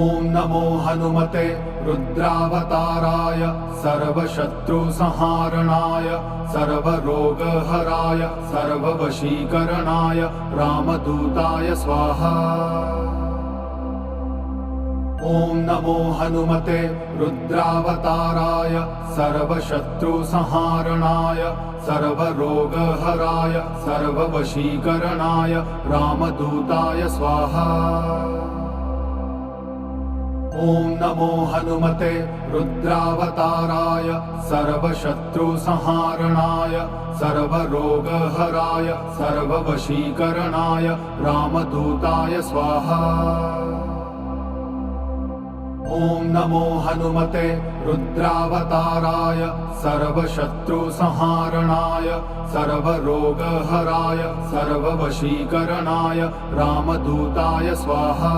ॐ नमो हनुमते रुद्रावताराय सर्वशत्रुसंहारणाय सर्वरोगहराय सर्ववशीकरणाय रामदूताय स्वाहा। ॐ नमो हनुमते रुद्रावताराय सर्वशत्रुसंहारणाय सर्वरोगहराय सर्ववशीकरणाय रामदूताय स्वाहा। ॐ नमो हनुमते रुद्रावताराय सर्वशत्रुसंहारणाय सर्वरोगहराय सर्ववशीकरणाय रामदूताय स्वाहा। ॐ नमो हनुमते रुद्रावताराय सर्वशत्रुसंहारणाय सर्वरोगहराय सर्ववशीकरणाय रामदूताय स्वाहा।